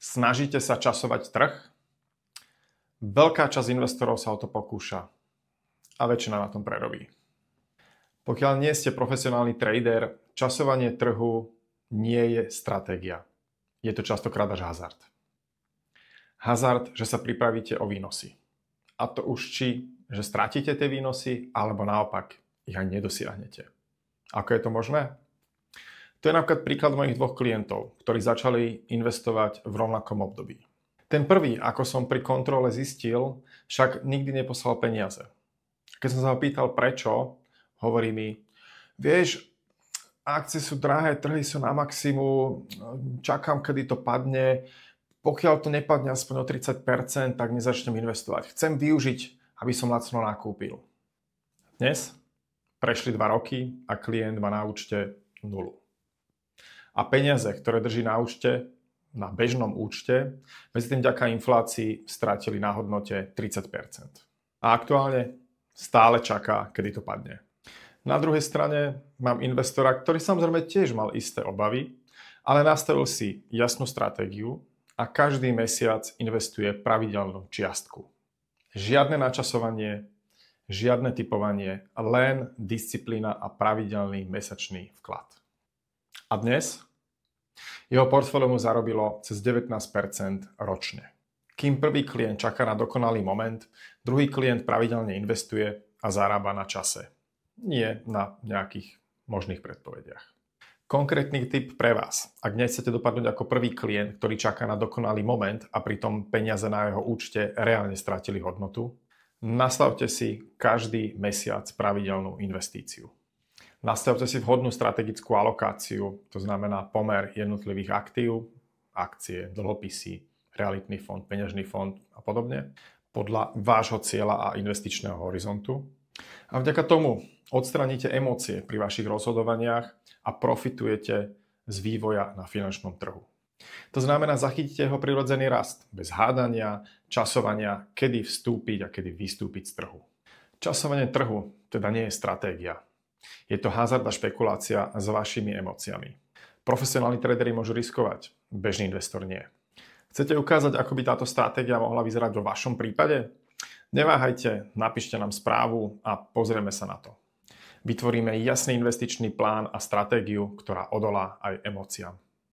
Snažíte sa časovať trh? Veľká časť investorov sa o to pokúša a väčšina na tom prerobí. Pokiaľ nie ste profesionálny trader, časovanie trhu nie je stratégia. Je to častokrát až hazard. Hazard, že sa pripravíte o výnosy. A to už že stratíte tie výnosy, alebo naopak ich ani nedosiahnete. Ako je to možné? To je napríklad príklad mojich dvoch klientov, ktorí začali investovať v rovnakom období. Ten prvý, ako som pri kontrole zistil, však nikdy neposlal peniaze. Keď som sa ho pýtal prečo, hovorí mi, vieš, akcie sú drahé, trhy sú na maximum, čakám, kedy to padne, pokiaľ to nepadne aspoň o 30%, tak nezačnem investovať. Chcem využiť, aby som lacno nakúpil. Dnes prešli 2 roky a klient má na účte 0. A peniaze, ktoré drží na účte, na bežnom účte, medzi tým vďaka inflácii stratili na hodnote 30%. A aktuálne stále čaká, kedy to padne. Na druhej strane mám investora, ktorý samozrejme tiež mal isté obavy, ale nastavil si jasnú stratégiu a každý mesiac investuje pravidelnú čiastku. Žiadne načasovanie, žiadne tipovanie, len disciplína a pravidelný mesačný vklad. A dnes jeho portfólio mu zarobilo cez 19% ročne. Kým prvý klient čaká na dokonalý moment, druhý klient pravidelne investuje a zarába na čase. Nie na nejakých možných predpovediach. Konkrétny tip pre vás. Ak nechcete dopadnúť ako prvý klient, ktorý čaká na dokonalý moment a pritom peniaze na jeho účte reálne stratili hodnotu, nastavte si každý mesiac pravidelnú investíciu. Nastavte si vhodnú strategickú alokáciu, to znamená pomer jednotlivých aktív, akcie, dlhopisy, realitný fond, peňažný fond a podobne, podľa vášho cieľa a investičného horizontu. A vďaka tomu odstraníte emócie pri vašich rozhodovaniach a profitujete z vývoja na finančnom trhu. To znamená, zachytíte jeho prirodzený rast, bez hádania, časovania, kedy vstúpiť a kedy vystúpiť z trhu. Časovanie trhu teda nie je stratégia. Je to hazard a špekulácia s vašimi emóciami. Profesionálni traderi môžu riskovať, bežný investor nie. Chcete ukázať, ako by táto stratégia mohla vyzerať vo vašom prípade? Neváhajte, napíšte nám správu a pozrieme sa na to. Vytvoríme jasný investičný plán a stratégiu, ktorá odolá aj emóciám.